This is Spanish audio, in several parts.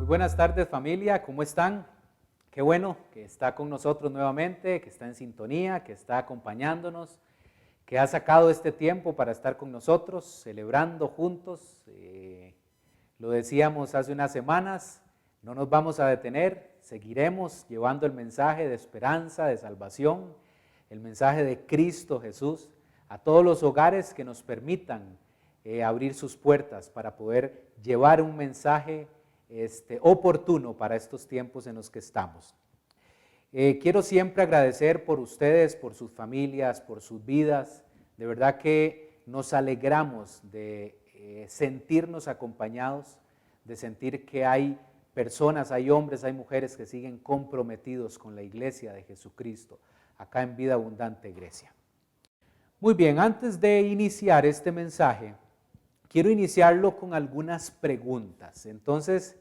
Muy buenas tardes, familia, ¿cómo están? Qué bueno que está con nosotros nuevamente, que está en sintonía, que está acompañándonos, que ha sacado este tiempo para estar con nosotros, celebrando juntos. Lo decíamos hace unas semanas, no nos vamos a detener, seguiremos llevando el mensaje de esperanza, de salvación, el mensaje de Cristo Jesús a todos los hogares que nos permitan abrir sus puertas para poder llevar un mensaje oportuno para estos tiempos en los que estamos. Quiero siempre agradecer por ustedes, por sus familias, por sus vidas. De verdad que nos alegramos de sentirnos acompañados, de sentir que hay personas, hay hombres, hay mujeres que siguen comprometidos con la iglesia de Jesucristo, acá en Vida Abundante Grecia. Muy bien, antes de iniciar este mensaje, quiero iniciarlo con algunas preguntas. Entonces,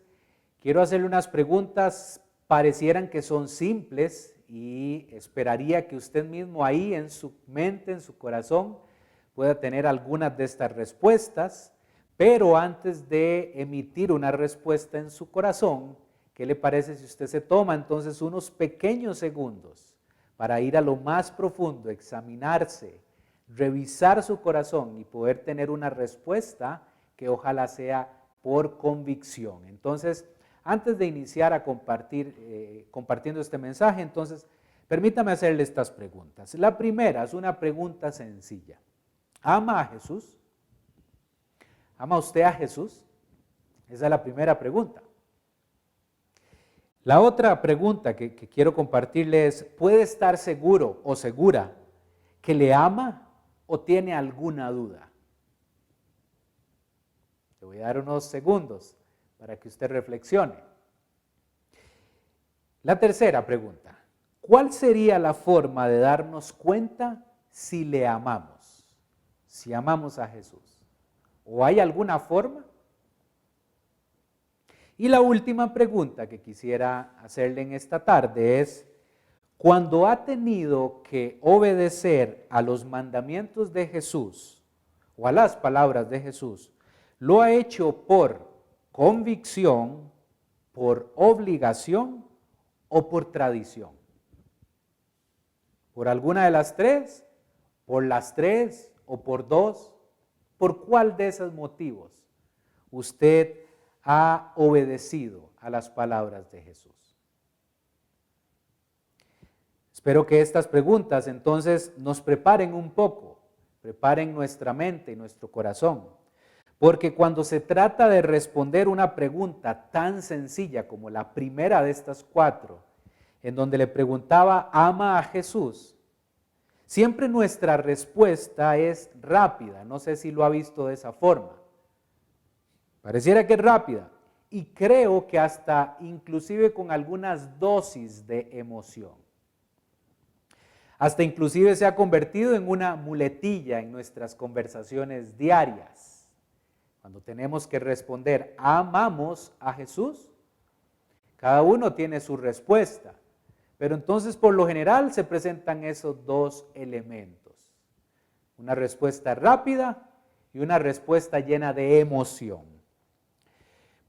quiero hacerle unas preguntas, parecieran que son simples y esperaría que usted mismo ahí en su mente, en su corazón, pueda tener algunas de estas respuestas, pero antes de emitir una respuesta en su corazón, ¿qué le parece si usted se toma entonces unos pequeños segundos para ir a lo más profundo, examinarse, revisar su corazón y poder tener una respuesta que ojalá sea por convicción? Entonces, antes de iniciar a compartiendo este mensaje, entonces, permítame hacerle estas preguntas. La primera es una pregunta sencilla. ¿Ama a Jesús? ¿Ama usted a Jesús? Esa es la primera pregunta. La otra pregunta que quiero compartirle es, ¿puede estar seguro o segura que le ama o tiene alguna duda? Le voy a dar unos segundos para que usted reflexione. La tercera pregunta, ¿cuál sería la forma de darnos cuenta si le amamos? Si amamos a Jesús. ¿O hay alguna forma? Y la última pregunta que quisiera hacerle en esta tarde es, cuando ha tenido que obedecer a los mandamientos de Jesús o a las palabras de Jesús, ¿lo ha hecho por convicción, por obligación o por tradición? ¿Por alguna de las tres? ¿Por las tres o por dos? ¿Por cuál de esos motivos usted ha obedecido a las palabras de Jesús? Espero que estas preguntas entonces nos preparen un poco, preparen nuestra mente y nuestro corazón, porque cuando se trata de responder una pregunta tan sencilla como la primera de estas cuatro, en donde le preguntaba, ¿ama a Jesús? Siempre nuestra respuesta es rápida, no sé si lo ha visto de esa forma. Pareciera que es rápida y creo que hasta inclusive con algunas dosis de emoción. Hasta inclusive se ha convertido en una muletilla en nuestras conversaciones diarias. Cuando tenemos que responder, ¿amamos a Jesús? Cada uno tiene su respuesta, pero entonces por lo general se presentan esos dos elementos. Una respuesta rápida y una respuesta llena de emoción.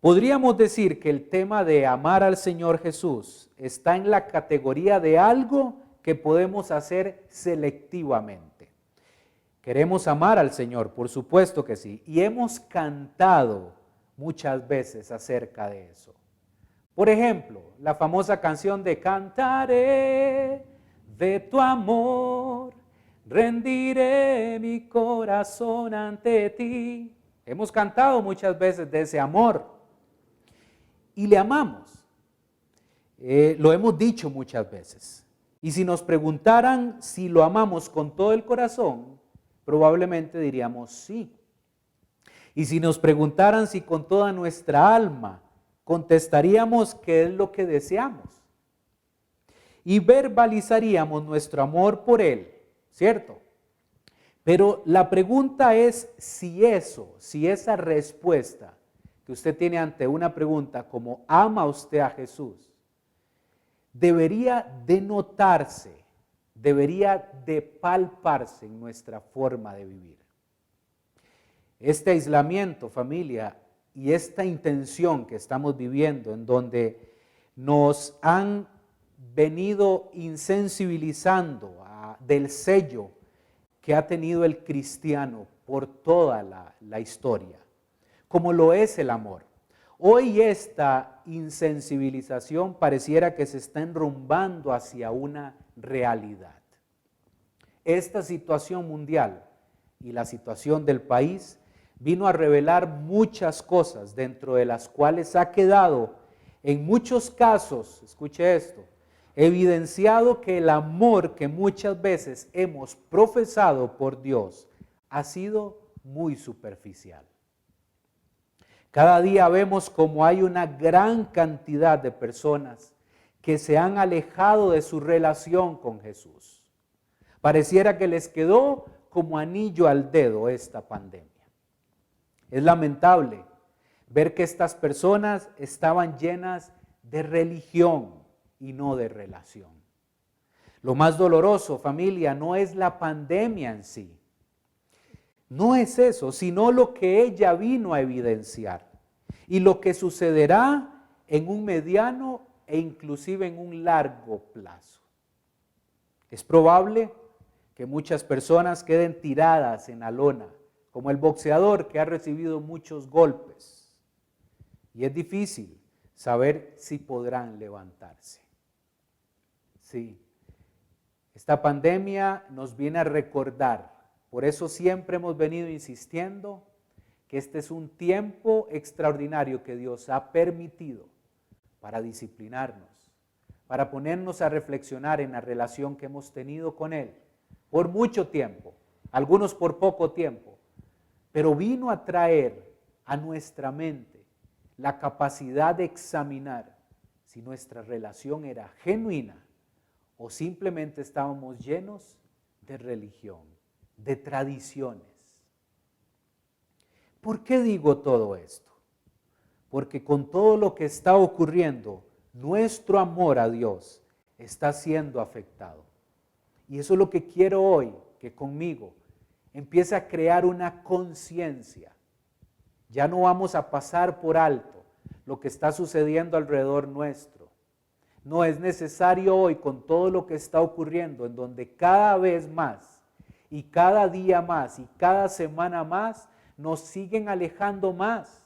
Podríamos decir que el tema de amar al Señor Jesús está en la categoría de algo que podemos hacer selectivamente. Queremos amar al Señor, por supuesto que sí, y hemos cantado muchas veces acerca de eso. Por ejemplo, la famosa canción de Cantaré de tu amor, rendiré mi corazón ante ti. Hemos cantado muchas veces de ese amor y le amamos. Lo hemos dicho muchas veces. Y si nos preguntaran si lo amamos con todo el corazón, probablemente diríamos sí. Y si nos preguntaran si con toda nuestra alma, contestaríamos qué es lo que deseamos. Y verbalizaríamos nuestro amor por Él, ¿cierto? Pero la pregunta es si esa respuesta que usted tiene ante una pregunta como ¿ama usted a Jesús? Debería de notarse, debería de palparse en nuestra forma de vivir. Este aislamiento, familia, y esta intención que estamos viviendo, en donde nos han venido insensibilizando del sello que ha tenido el cristiano por toda la historia, como lo es el amor. Hoy esta insensibilización pareciera que se está enrumbando hacia una realidad. Esta situación mundial y la situación del país vino a revelar muchas cosas, dentro de las cuales ha quedado, en muchos casos, escuche esto, evidenciado que el amor que muchas veces hemos profesado por Dios ha sido muy superficial. Cada día vemos como hay una gran cantidad de personas que se han alejado de su relación con Jesús. Pareciera que les quedó como anillo al dedo esta pandemia. Es lamentable ver que estas personas estaban llenas de religión y no de relación. Lo más doloroso, familia, no es la pandemia en sí. No es eso, sino lo que ella vino a evidenciar y lo que sucederá en un mediano e inclusive en un largo plazo. Es probable que muchas personas queden tiradas en la lona, como el boxeador que ha recibido muchos golpes. Y es difícil saber si podrán levantarse. Sí, esta pandemia nos viene a recordar, por eso siempre hemos venido insistiendo, que este es un tiempo extraordinario que Dios ha permitido para disciplinarnos, para ponernos a reflexionar en la relación que hemos tenido con Él por mucho tiempo, algunos por poco tiempo, pero vino a traer a nuestra mente la capacidad de examinar si nuestra relación era genuina o simplemente estábamos llenos de religión, de tradiciones. ¿Por qué digo todo esto? Porque con todo lo que está ocurriendo, nuestro amor a Dios está siendo afectado. Y eso es lo que quiero hoy, que conmigo empiece a crear una conciencia. Ya no vamos a pasar por alto lo que está sucediendo alrededor nuestro. No es necesario hoy, con todo lo que está ocurriendo, en donde cada vez más y cada día más y cada semana más nos siguen alejando más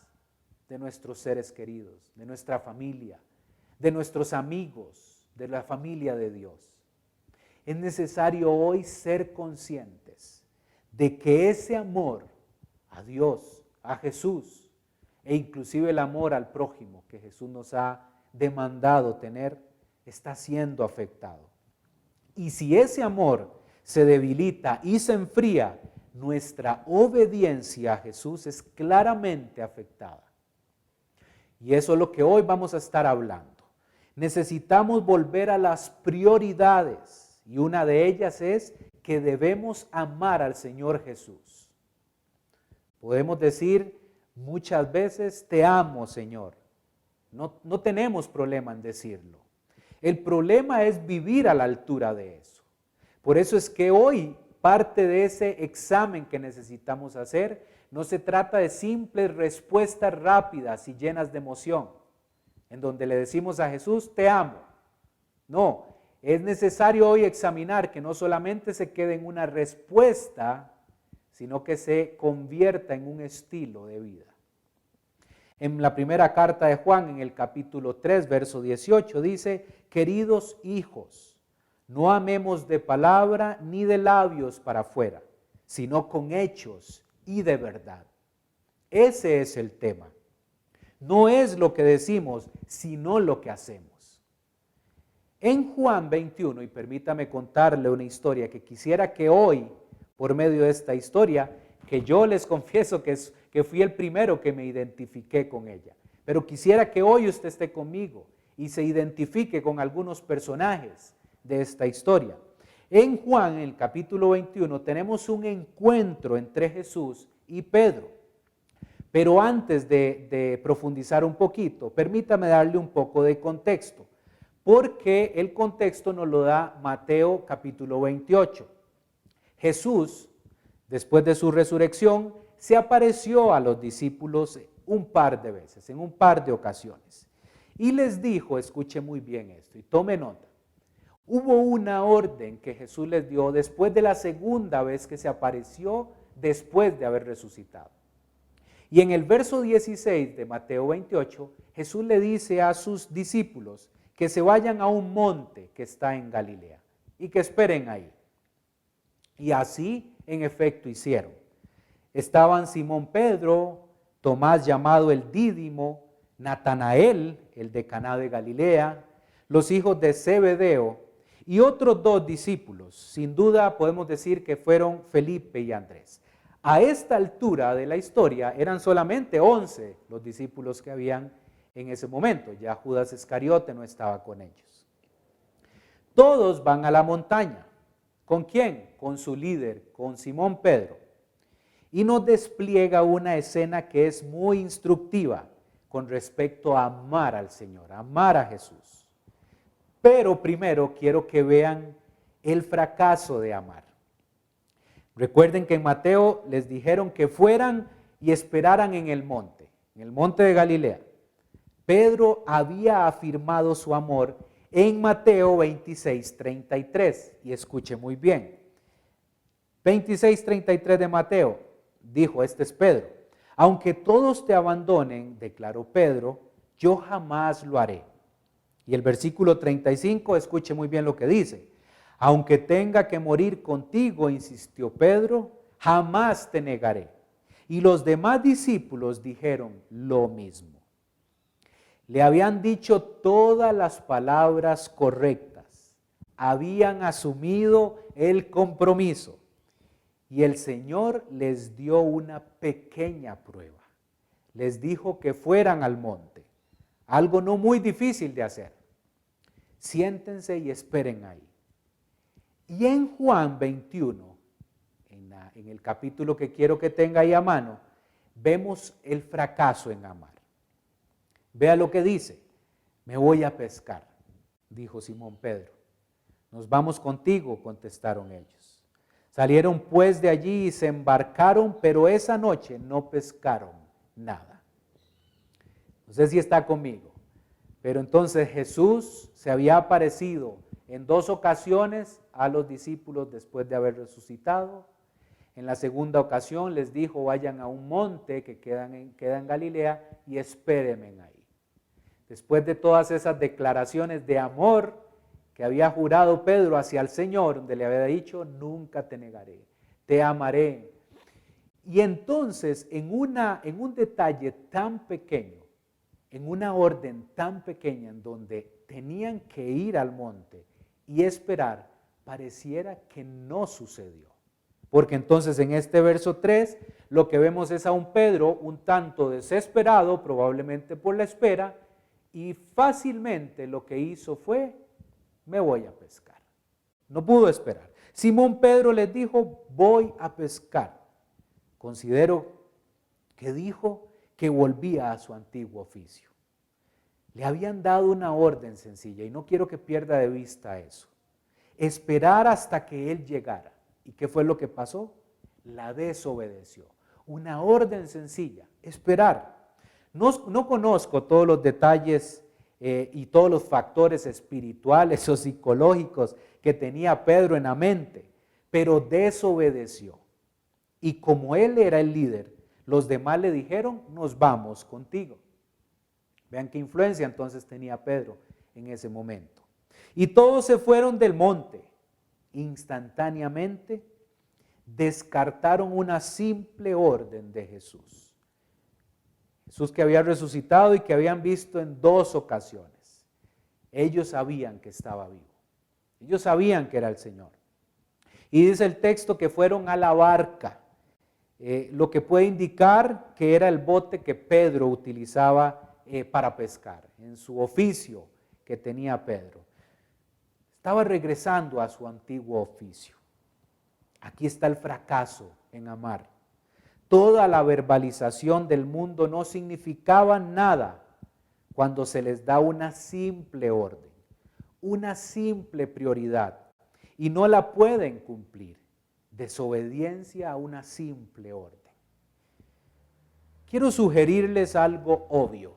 de nuestros seres queridos, de nuestra familia, de nuestros amigos, de la familia de Dios. Es necesario hoy ser conscientes de que ese amor a Dios, a Jesús, e inclusive el amor al prójimo que Jesús nos ha demandado tener, está siendo afectado. Y si ese amor se debilita y se enfría, nuestra obediencia a Jesús es claramente afectada. Y eso es lo que hoy vamos a estar hablando. Necesitamos volver a las prioridades. Y una de ellas es que debemos amar al Señor Jesús. Podemos decir muchas veces, te amo, Señor. No tenemos problema en decirlo. El problema es vivir a la altura de eso. Por eso es que hoy parte de ese examen que necesitamos hacer no se trata de simples respuestas rápidas y llenas de emoción, en donde le decimos a Jesús, te amo. No. Es necesario hoy examinar que no solamente se quede en una respuesta, sino que se convierta en un estilo de vida. En la primera carta de Juan, en el capítulo 3, verso 18, dice, queridos hijos, no amemos de palabra ni de labios para afuera, sino con hechos y de verdad. Ese es el tema. No es lo que decimos, sino lo que hacemos. En Juan 21, y permítame contarle una historia que quisiera que hoy, por medio de esta historia, que yo les confieso que fui el primero que me identifiqué con ella, pero quisiera que hoy usted esté conmigo y se identifique con algunos personajes de esta historia. En Juan, en el capítulo 21, tenemos un encuentro entre Jesús y Pedro. Pero antes de profundizar un poquito, permítame darle un poco de contexto, porque el contexto nos lo da Mateo capítulo 28. Jesús, después de su resurrección, se apareció a los discípulos un par de veces, en un par de ocasiones. Y les dijo, escuche muy bien esto y tome nota, hubo una orden que Jesús les dio después de la segunda vez que se apareció después de haber resucitado. Y en el verso 16 de Mateo 28, Jesús le dice a sus discípulos que se vayan a un monte que está en Galilea y que esperen ahí. Y así en efecto hicieron. Estaban Simón Pedro, Tomás llamado el Dídimo, Natanael, el de Caná de Galilea, los hijos de Zebedeo y otros dos discípulos. Sin duda podemos decir que fueron Felipe y Andrés. A esta altura de la historia eran solamente 11 los discípulos que habían en ese momento. Ya Judas Iscariote no estaba con ellos. Todos van a la montaña. ¿Con quién? Con su líder, con Simón Pedro. Y nos despliega una escena que es muy instructiva con respecto a amar al Señor, amar a Jesús. Pero primero quiero que vean el fracaso de amar. Recuerden que en Mateo les dijeron que fueran y esperaran en el monte de Galilea. Pedro había afirmado su amor en Mateo 26:33, y escuche muy bien. 26:33 de Mateo, dijo, este es Pedro, aunque todos te abandonen, declaró Pedro, yo jamás lo haré. Y el versículo 35, escuche muy bien lo que dice. Aunque tenga que morir contigo, insistió Pedro, jamás te negaré. Y los demás discípulos dijeron lo mismo. Le habían dicho todas las palabras correctas, habían asumido el compromiso y el Señor les dio una pequeña prueba. Les dijo que fueran al monte, algo no muy difícil de hacer. Siéntense y esperen ahí. Y en Juan 21, en el capítulo que quiero que tenga ahí a mano, vemos el fracaso en amar. Vea lo que dice, me voy a pescar, dijo Simón Pedro. Nos vamos contigo, contestaron ellos. Salieron pues de allí y se embarcaron, pero esa noche no pescaron nada. No sé si está conmigo, pero entonces Jesús se había aparecido en 2 ocasiones a los discípulos después de haber resucitado. En la segunda ocasión les dijo, vayan a un monte que queda en Galilea y espérenme ahí. Después de todas esas declaraciones de amor que había jurado Pedro hacia el Señor, donde le había dicho, nunca te negaré, te amaré. Y entonces, en un detalle tan pequeño, en una orden tan pequeña en donde tenían que ir al monte y esperar, pareciera que no sucedió. Porque entonces en este verso 3 lo que vemos es a un Pedro un tanto desesperado, probablemente por la espera, y fácilmente lo que hizo fue, me voy a pescar. No pudo esperar. Simón Pedro les dijo, voy a pescar. Considero que dijo que volvía a su antiguo oficio. Le habían dado una orden sencilla y no quiero que pierda de vista eso. Esperar hasta que él llegara. ¿Y qué fue lo que pasó? La desobedeció. Una orden sencilla, esperar. No conozco todos los detalles y todos los factores espirituales o psicológicos que tenía Pedro en la mente, pero desobedeció. Y como él era el líder, los demás le dijeron, nos vamos contigo. Vean qué influencia entonces tenía Pedro en ese momento. Y todos se fueron del monte. Instantáneamente descartaron una simple orden de Jesús. Jesús que había resucitado y que habían visto en 2 ocasiones. Ellos sabían que estaba vivo. Ellos sabían que era el Señor. Y dice el texto que fueron a la barca, lo que puede indicar que era el bote que Pedro utilizaba para pescar, en su oficio que tenía Pedro. Estaba regresando a su antiguo oficio. Aquí está el fracaso en amar. Toda la verbalización del mundo no significaba nada cuando se les da una simple orden, una simple prioridad, y no la pueden cumplir. Desobediencia a una simple orden. quiero sugerirles algo obvio.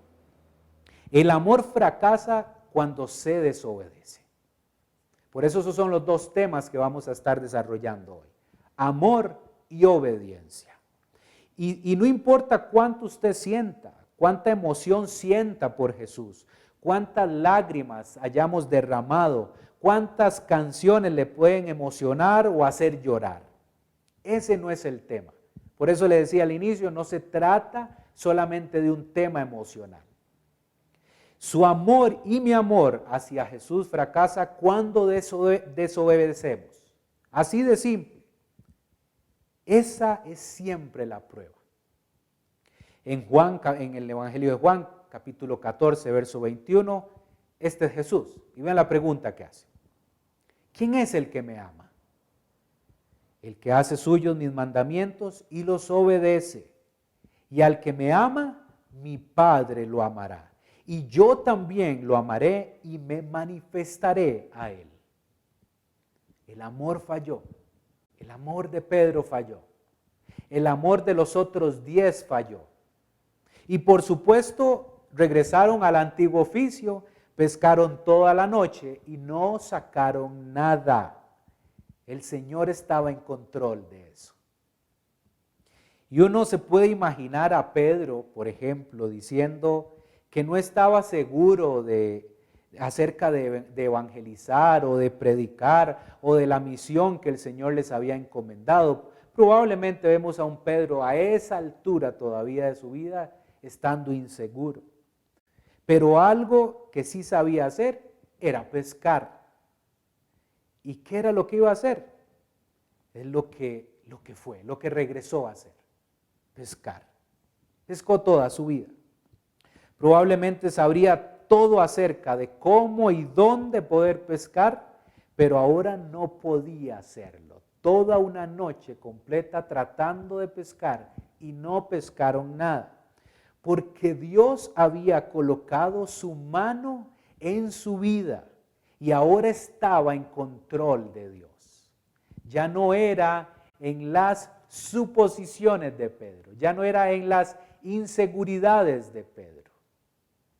El amor fracasa cuando se desobedece. Por eso esos son los dos temas que vamos a estar desarrollando hoy. Amor y obediencia. Y no importa cuánto usted sienta, cuánta emoción sienta por Jesús, cuántas lágrimas hayamos derramado, cuántas canciones le pueden emocionar o hacer llorar. Ese no es el tema. Por eso le decía al inicio, no se trata solamente de un tema emocional. Su amor y mi amor hacia Jesús fracasa cuando desobedecemos. Así de simple. Esa es siempre la prueba. En el Evangelio de Juan, capítulo 14, verso 21, este es Jesús. Y vean la pregunta que hace. ¿Quién es el que me ama? El que hace suyos mis mandamientos y los obedece. Y al que me ama, mi Padre lo amará. Y yo también lo amaré y me manifestaré a él. El amor falló. El amor de Pedro falló. El amor de los otros 10 falló. Y por supuesto regresaron al antiguo oficio, pescaron toda la noche y no sacaron nada. El Señor estaba en control de eso. Y uno se puede imaginar a Pedro, por ejemplo, diciendo que no estaba seguro acerca de evangelizar o de predicar o de la misión que el Señor les había encomendado. Probablemente vemos a un Pedro a esa altura todavía de su vida estando inseguro. Pero algo que sí sabía hacer era pescar. ¿Y qué era lo que iba a hacer? Es lo que regresó a hacer, pescar. Pescó toda su vida. Probablemente sabría todo acerca de cómo y dónde poder pescar, pero ahora no podía hacerlo. Toda una noche completa tratando de pescar y no pescaron nada, porque Dios había colocado su mano en su vida y ahora estaba en control de Dios. Ya no era en las suposiciones de Pedro, ya no era en las inseguridades de Pedro,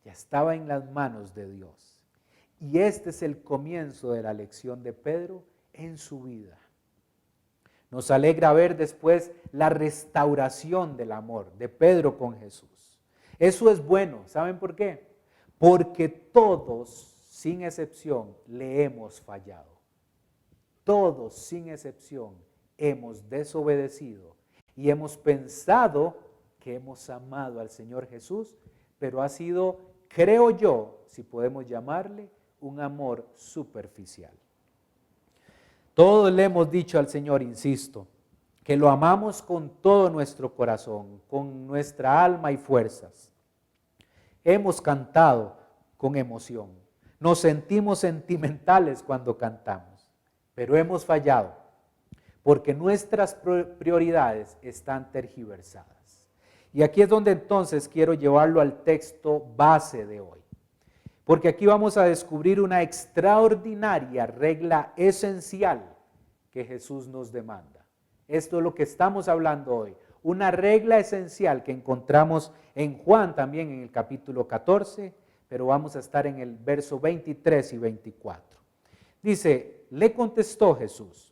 ya estaba en las manos de Dios. Y este es el comienzo de la lección de Pedro en su vida. Nos alegra ver después la restauración del amor de Pedro con Jesús. Eso es bueno, ¿saben por qué? Porque todos, sin excepción, le hemos fallado. Todos, sin excepción, hemos desobedecido y hemos pensado que hemos amado al Señor Jesús, pero ha sido, creo yo, si podemos llamarle, un amor superficial. Todos le hemos dicho al Señor, insisto, que lo amamos con todo nuestro corazón, con nuestra alma y fuerzas. Hemos cantado con emoción, nos sentimos sentimentales cuando cantamos, pero hemos fallado porque nuestras prioridades están tergiversadas. Y aquí es donde entonces quiero llevarlo al texto base de hoy, porque aquí vamos a descubrir una extraordinaria regla esencial que Jesús nos demanda. Esto es lo que estamos hablando hoy, una regla esencial que encontramos en Juan también en el capítulo 14, pero vamos a estar en el verso 23 y 24. Dice, le contestó Jesús,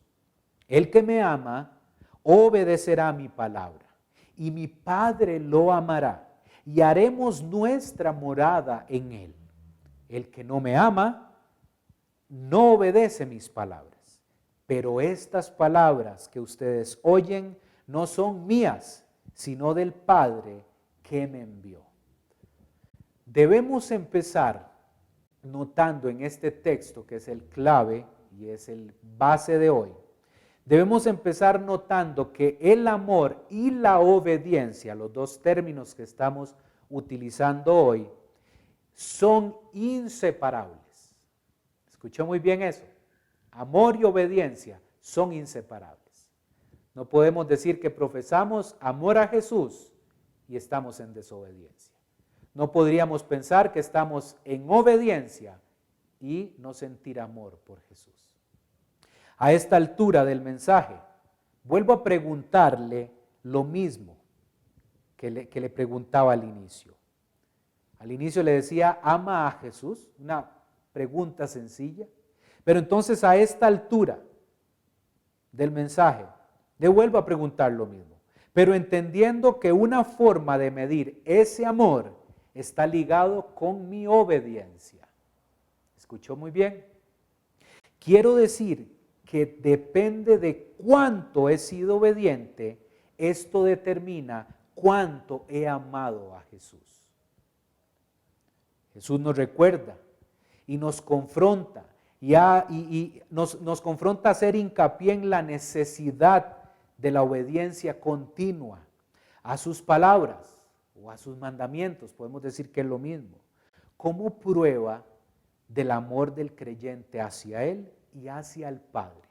el que me ama obedecerá mi palabra, y mi Padre lo amará, y haremos nuestra morada en él. El que no me ama, no obedece mis palabras, pero estas palabras que ustedes oyen no son mías, sino del Padre que me envió. Debemos empezar notando en este texto, que es el clave y es el base de hoy, debemos empezar notando que el amor y la obediencia, los dos términos que estamos utilizando hoy, son inseparables. ¿Escuchó muy bien eso? Amor y obediencia son inseparables. No podemos decir que profesamos amor a Jesús y estamos en desobediencia. No podríamos pensar que estamos en obediencia y no sentir amor por Jesús. A esta altura del mensaje, vuelvo a preguntarle lo mismo que le preguntaba al inicio. Al inicio le decía, ¿ama a Jesús? Una pregunta sencilla. Pero entonces a esta altura del mensaje, le vuelvo a preguntar lo mismo. Pero entendiendo que una forma de medir ese amor está ligado con mi obediencia. ¿Escuchó muy bien? Quiero decir que depende de cuánto he sido obediente, esto determina cuánto he amado a Jesús. Jesús nos recuerda y nos confronta y nos confronta a hacer hincapié en la necesidad de la obediencia continua a sus palabras o a sus mandamientos, podemos decir que es lo mismo, como prueba del amor del creyente hacia Él y hacia el Padre.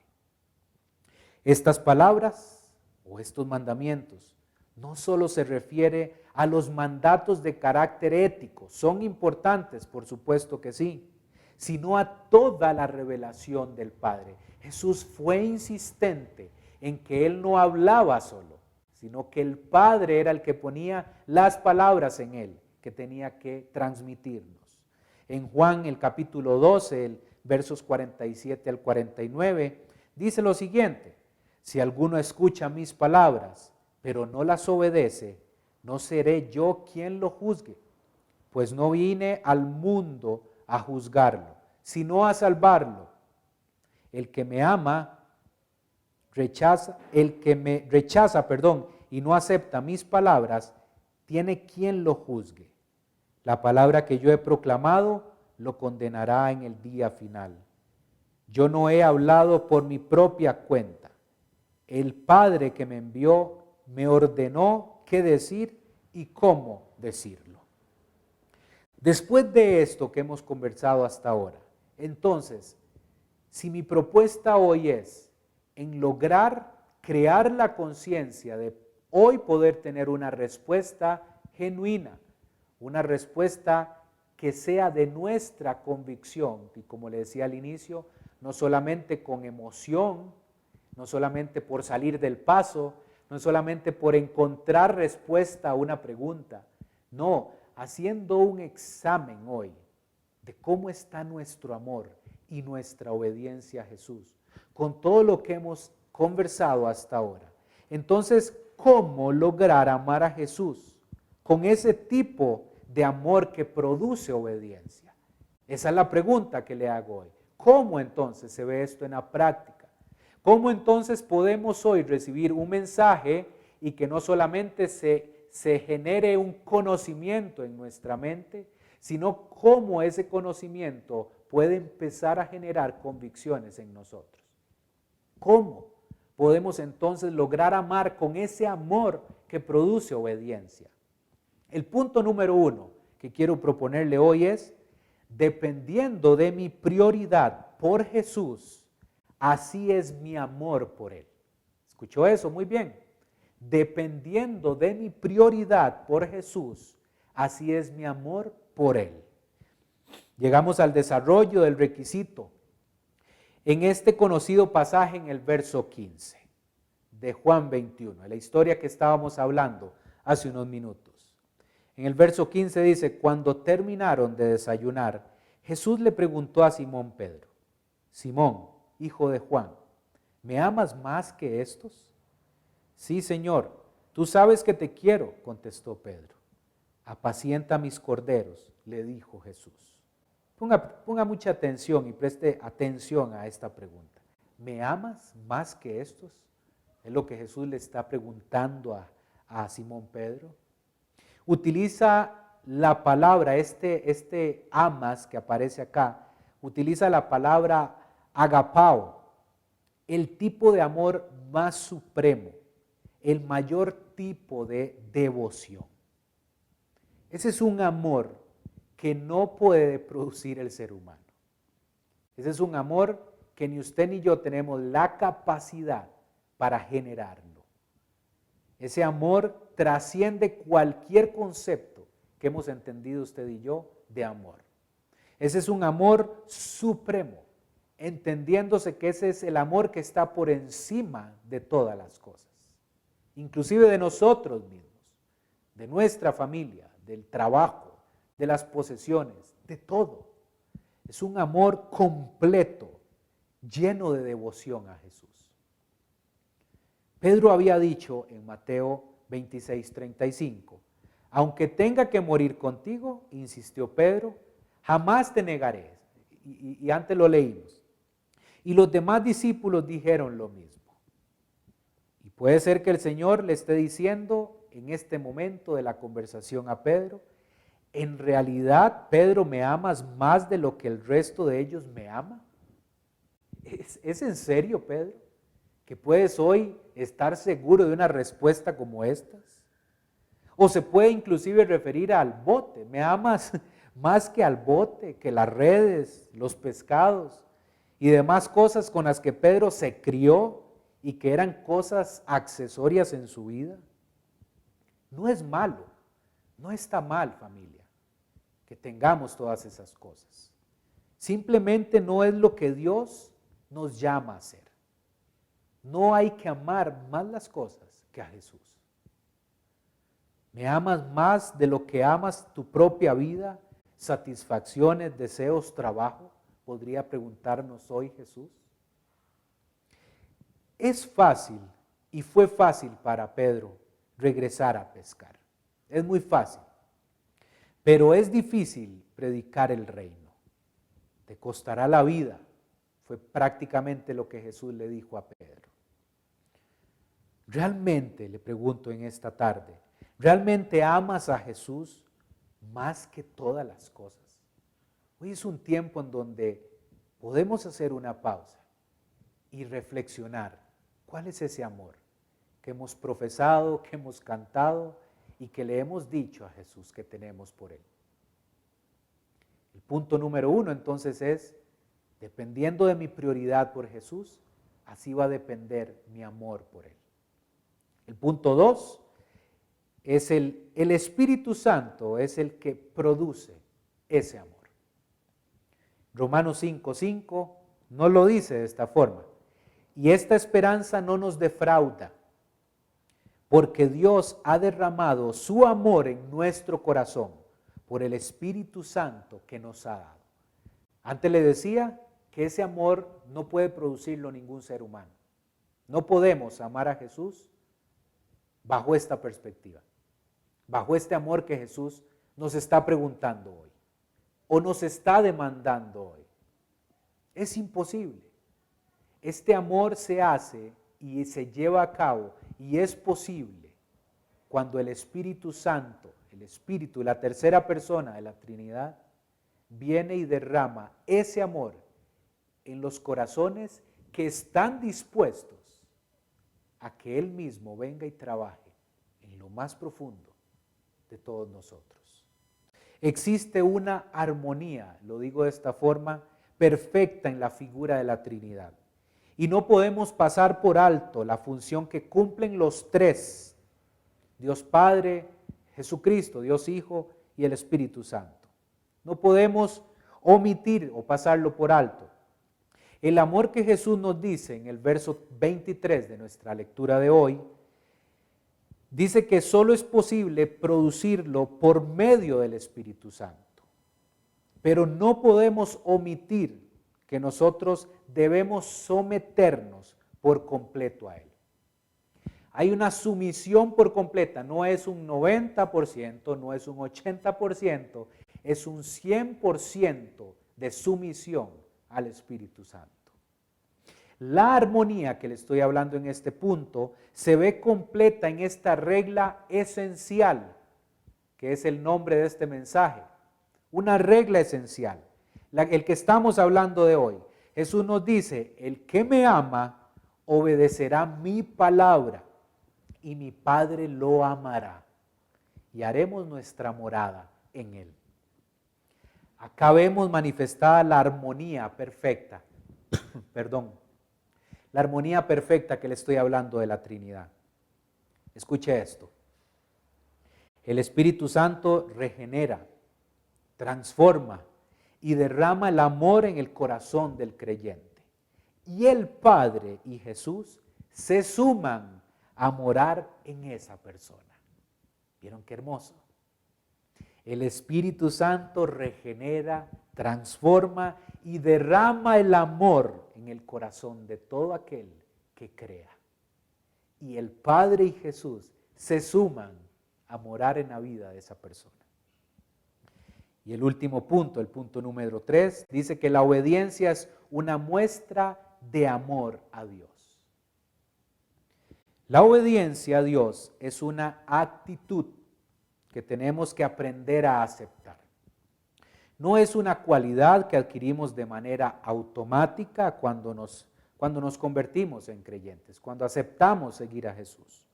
Estas palabras o estos mandamientos no solo se refiere a los mandatos de carácter ético, son importantes, por supuesto que sí, sino a toda la revelación del Padre. Jesús fue insistente en que Él no hablaba solo, sino que el Padre era el que ponía las palabras en Él, que tenía que transmitirnos. En Juan, el capítulo 12, el versos 47 al 49, dice lo siguiente: si alguno escucha mis palabras, pero no las obedece, no seré yo quien lo juzgue, pues no vine al mundo a juzgarlo, sino a salvarlo. El que me ama, el que me rechaza, y no acepta mis palabras, tiene quien lo juzgue. La palabra que yo he proclamado lo condenará en el día final. Yo no he hablado por mi propia cuenta. El Padre que me envió me ordenó qué decir y cómo decirlo. Después de esto que hemos conversado hasta ahora, entonces, si mi propuesta hoy es en lograr crear la conciencia de hoy poder tener una respuesta genuina, una respuesta que sea de nuestra convicción, y como le decía al inicio, no solamente con emoción, no solamente por salir del paso, no solamente por encontrar respuesta a una pregunta, no, haciendo un examen hoy de cómo está nuestro amor y nuestra obediencia a Jesús, con todo lo que hemos conversado hasta ahora. Entonces, ¿cómo lograr amar a Jesús con ese tipo de amor que produce obediencia? Esa es la pregunta que le hago hoy. ¿Cómo entonces se ve esto en la práctica? ¿Cómo entonces podemos hoy recibir un mensaje y que no solamente se genere un conocimiento en nuestra mente, sino cómo ese conocimiento puede empezar a generar convicciones en nosotros? ¿Cómo podemos entonces lograr amar con ese amor que produce obediencia? El punto número 1 que quiero proponerle hoy es: dependiendo de mi prioridad por Jesús, así es mi amor por Él. ¿Escuchó eso? Muy bien. Dependiendo de mi prioridad por Jesús, así es mi amor por Él. Llegamos al desarrollo del requisito en este conocido pasaje en el verso 15 de Juan 21, la historia que estábamos hablando hace unos minutos. En el verso 15 dice: cuando terminaron de desayunar, Jesús le preguntó a Simón Pedro: Simón, hijo de Juan, ¿me amas más que estos? Sí, Señor, tú sabes que te quiero, contestó Pedro. Apacienta mis corderos, le dijo Jesús. Ponga mucha atención y preste atención a esta pregunta. ¿Me amas más que estos? Es lo que Jesús le está preguntando a Simón Pedro. Utiliza la palabra, este amas que aparece acá, utiliza la palabra agapao, el tipo de amor más supremo, el mayor tipo de devoción. Ese es un amor que no puede producir el ser humano. Ese es un amor que ni usted ni yo tenemos la capacidad para generarlo. Ese amor trasciende cualquier concepto que hemos entendido usted y yo de amor. Ese es un amor supremo, entendiéndose que ese es el amor que está por encima de todas las cosas, inclusive de nosotros mismos. de nuestra familia, del trabajo, de las posesiones, de todo. Es un amor completo, lleno de devoción a Jesús. Pedro había dicho en Mateo 26:35, aunque tenga que morir contigo, insistió Pedro, jamás te negaré. Y antes lo leímos. Y los demás discípulos dijeron lo mismo. Y puede ser que el Señor le esté diciendo en este momento de la conversación a Pedro, ¿en realidad, Pedro, me amas más de lo que el resto de ellos me ama? ¿Es en serio, Pedro, que puedes hoy estar seguro de una respuesta como estas? O se puede inclusive referir al bote. ¿Me amas más que al bote, que las redes, los pescados y demás cosas con las que Pedro se crió y que eran cosas accesorias en su vida? No es malo, no está mal, familia, que tengamos todas esas cosas. Simplemente no es lo que Dios nos llama a hacer. No hay que amar más las cosas que a Jesús. ¿Me amas más de lo que amas tu propia vida, satisfacciones, deseos, trabajo? Podría preguntarnos hoy Jesús. Es fácil y fue fácil para Pedro regresar a pescar. Es muy fácil, pero es difícil predicar el reino. Te costará la vida. Fue prácticamente lo que Jesús le dijo a Pedro. ¿Realmente, le pregunto en esta tarde, realmente amas a Jesús más que todas las cosas? Hoy es un tiempo en donde podemos hacer una pausa y reflexionar cuál es ese amor que hemos profesado, que hemos cantado y que le hemos dicho a Jesús que tenemos por Él. El punto número 1 entonces es, dependiendo de mi prioridad por Jesús, así va a depender mi amor por Él. El punto 2 es el Espíritu Santo es el que produce ese amor. Romanos 5:5 nos lo dice de esta forma. Y esta esperanza no nos defrauda, porque Dios ha derramado su amor en nuestro corazón por el Espíritu Santo que nos ha dado. Antes le decía que ese amor no puede producirlo ningún ser humano. No podemos amar a Jesús bajo esta perspectiva, bajo este amor que Jesús nos está preguntando hoy o nos está demandando hoy. Es imposible. Este amor se hace y se lleva a cabo y es posible cuando el Espíritu Santo, el Espíritu, la tercera persona de la Trinidad, viene y derrama ese amor en los corazones que están dispuestos a que Él mismo venga y trabaje en lo más profundo de todos nosotros. Existe una armonía, lo digo de esta forma, perfecta en la figura de la Trinidad. Y no podemos pasar por alto la función que cumplen los tres, Dios Padre, Jesucristo, Dios Hijo y el Espíritu Santo. No podemos omitir o pasarlo por alto. El amor que Jesús nos dice en el verso 23 de nuestra lectura de hoy, dice que solo es posible producirlo por medio del Espíritu Santo. Pero no podemos omitir que nosotros debemos someternos por completo a Él. Hay una sumisión por completa, no es un 90%, no es un 80%, es un 100% de sumisión al Espíritu Santo. La armonía que le estoy hablando en este punto se ve completa en esta regla esencial, que es el nombre de este mensaje. Una regla esencial, el que estamos hablando de hoy. Jesús nos dice, el que me ama obedecerá mi palabra y mi Padre lo amará y haremos nuestra morada en él. Acá vemos manifestada la armonía perfecta, la armonía perfecta que le estoy hablando de la Trinidad. Escuche esto. El Espíritu Santo regenera, transforma y derrama el amor en el corazón del creyente. Y el Padre y Jesús se suman a morar en esa persona. ¿Vieron qué hermoso? El Espíritu Santo regenera, transforma y derrama el amor en el corazón de todo aquel que crea. Y el Padre y Jesús se suman a morar en la vida de esa persona. Y el último punto, el punto número 3, dice que la obediencia es una muestra de amor a Dios. La obediencia a Dios es una actitud que tenemos que aprender a aceptar. No es una cualidad que adquirimos de manera automática cuando nos convertimos en creyentes, cuando aceptamos seguir a Jesús.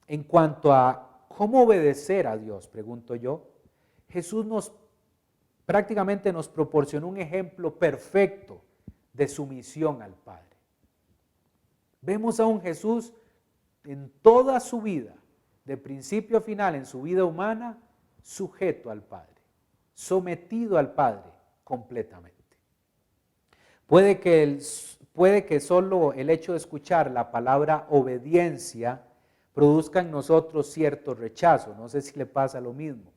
En cuanto a cómo obedecer a Dios, pregunto yo, Jesús prácticamente nos proporcionó un ejemplo perfecto de sumisión al Padre. Vemos a un Jesús en toda su vida, de principio a final, en su vida humana, sujeto al Padre, sometido al Padre completamente. Puede que solo el hecho de escuchar la palabra obediencia produzca en nosotros cierto rechazo. No sé si le pasa lo mismo.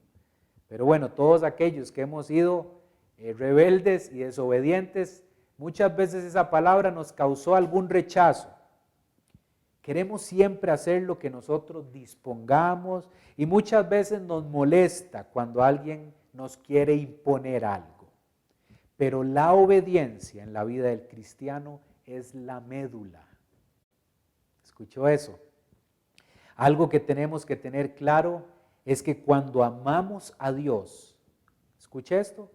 Pero bueno, todos aquellos que hemos sido rebeldes y desobedientes, muchas veces esa palabra nos causó algún rechazo. Queremos siempre hacer lo que nosotros dispongamos y muchas veces nos molesta cuando alguien nos quiere imponer algo. Pero la obediencia en la vida del cristiano es la médula. ¿Escuchó eso? Algo que tenemos que tener claro es que cuando amamos a Dios, escuche esto,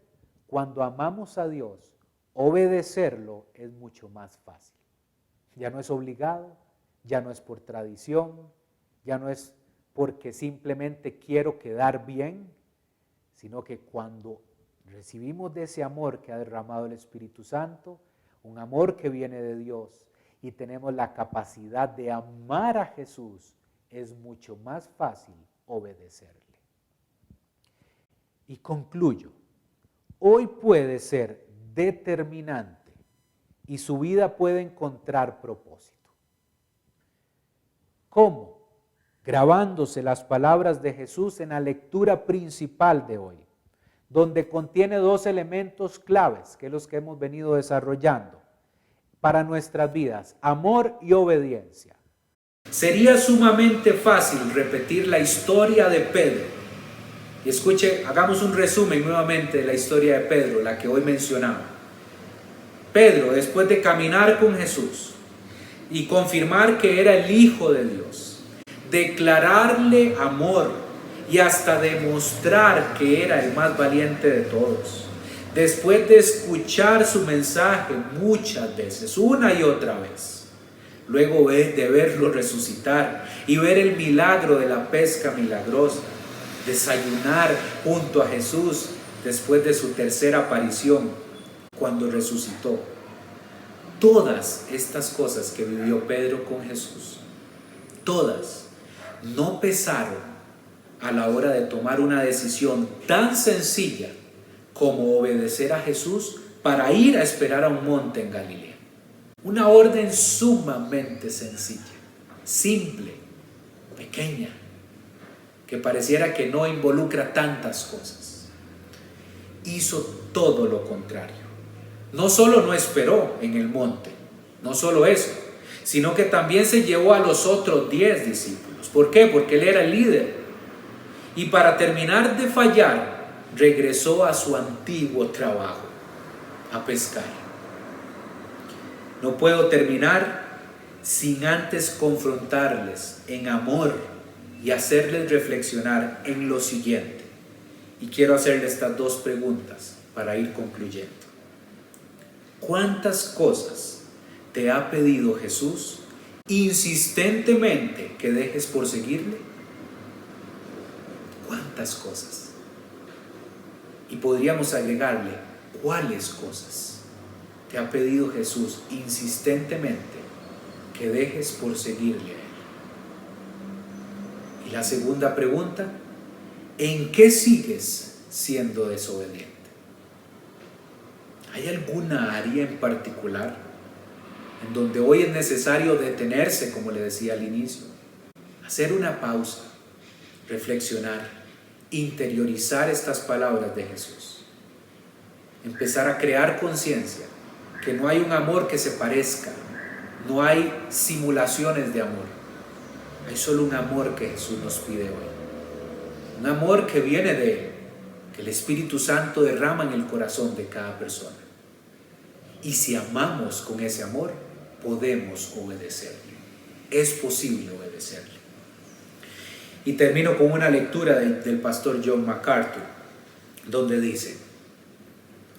cuando amamos a Dios, obedecerlo es mucho más fácil. Ya no es obligado, ya no es por tradición, ya no es porque simplemente quiero quedar bien, sino que cuando recibimos de ese amor que ha derramado el Espíritu Santo, un amor que viene de Dios, y tenemos la capacidad de amar a Jesús, es mucho más fácil obedecerle. Y concluyo, hoy puede ser determinante y su vida puede encontrar propósito. ¿Cómo? Grabándose las palabras de Jesús en la lectura principal de hoy, donde contiene dos elementos claves, que es los que hemos venido desarrollando para nuestras vidas, amor y obediencia. Sería sumamente fácil repetir la historia de Pedro. Y escuche, hagamos un resumen nuevamente de la historia de Pedro, la que hoy mencionaba. Pedro, después de caminar con Jesús y confirmar que era el Hijo de Dios, declararle amor y hasta demostrar que era el más valiente de todos, después de escuchar su mensaje muchas veces, una y otra vez, luego de verlo resucitar y ver el milagro de la pesca milagrosa, desayunar junto a Jesús después de su tercera aparición cuando resucitó. Todas estas cosas que vivió Pedro con Jesús, todas no pesaron a la hora de tomar una decisión tan sencilla como obedecer a Jesús para ir a esperar a un monte en Galilea. Una orden sumamente sencilla, simple, pequeña, que pareciera que no involucra tantas cosas. Hizo todo lo contrario. No solo no esperó en el monte, no solo eso, sino que también se llevó a los otros 10 discípulos. ¿Por qué? Porque él era el líder. Y para terminar de fallar, regresó a su antiguo trabajo, a pescar. No puedo terminar sin antes confrontarles en amor y hacerles reflexionar en lo siguiente. Y quiero hacerles estas dos preguntas para ir concluyendo. ¿Cuántas cosas te ha pedido Jesús insistentemente que dejes por seguirle? ¿Cuántas cosas? Y podríamos agregarle, ¿cuáles cosas te ha pedido Jesús insistentemente que dejes por seguirle a Él? Y la segunda pregunta, ¿en qué sigues siendo desobediente? ¿Hay alguna área en particular en donde hoy es necesario detenerse, como le decía al inicio? Hacer una pausa, reflexionar, interiorizar estas palabras de Jesús. Empezar a crear conciencia que no hay un amor que se parezca, no hay simulaciones de amor. Hay solo un amor que Jesús nos pide hoy. Un amor que viene de Él, que el Espíritu Santo derrama en el corazón de cada persona. Y si amamos con ese amor, podemos obedecerle. Es posible obedecerle. Y termino con una lectura del pastor John MacArthur, donde dice: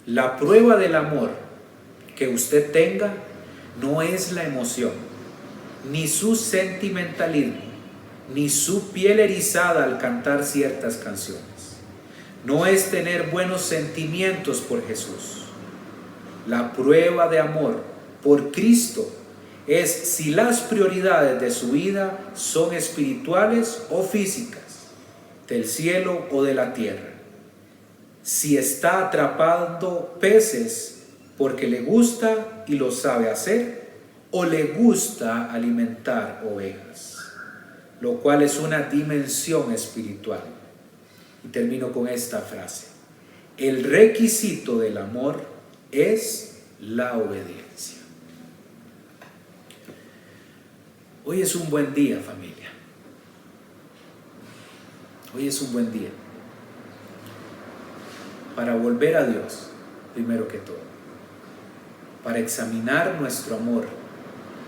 la prueba del amor que usted tenga no es la emoción, ni su sentimentalismo, ni su piel erizada al cantar ciertas canciones. No es tener buenos sentimientos por Jesús. La prueba de amor por Cristo es si las prioridades de su vida son espirituales o físicas, del cielo o de la tierra. Si está atrapando peces porque le gusta y lo sabe hacer, o le gusta alimentar ovejas, lo cual es una dimensión espiritual. Y termino con esta frase: el requisito del amor es la obediencia. Hoy es un buen día, familia. Hoy es un buen día para volver a Dios, primero que todo, para examinar nuestro amor,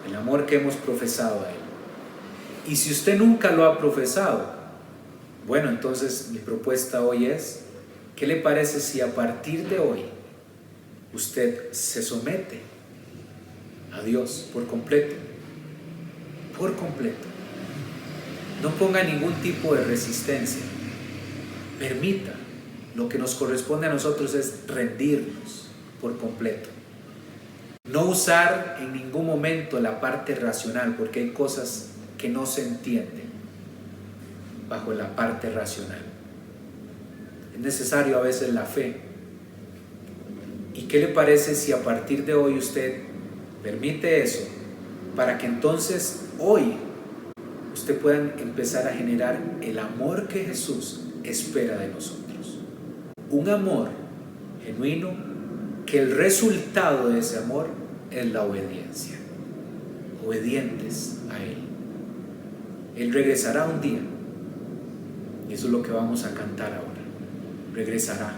el amor que hemos profesado a Él. Y si usted nunca lo ha profesado, bueno, entonces mi propuesta hoy es: ¿qué le parece si a partir de hoy usted se somete a Dios por completo? Por completo. No ponga ningún tipo de resistencia. Permita. Lo que nos corresponde a nosotros es rendirnos por completo. No usar en ningún momento la parte racional, porque hay cosas que no se entienden bajo la parte racional. Es necesario a veces la fe. ¿Y qué le parece si a partir de hoy usted permite eso, para que entonces hoy usted pueda empezar a generar el amor que Jesús espera de nosotros? Un amor genuino, que el resultado de ese amor es la obediencia. Obedientes a Él. Él regresará un día. Y eso es lo que vamos a cantar ahora. Regresará.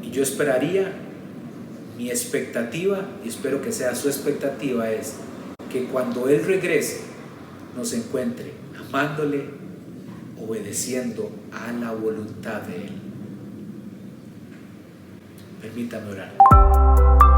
Y yo esperaría, mi expectativa, y espero que sea su expectativa, es que cuando Él regrese nos encuentre amándole, obedeciendo a la voluntad de Él. Permítame orar.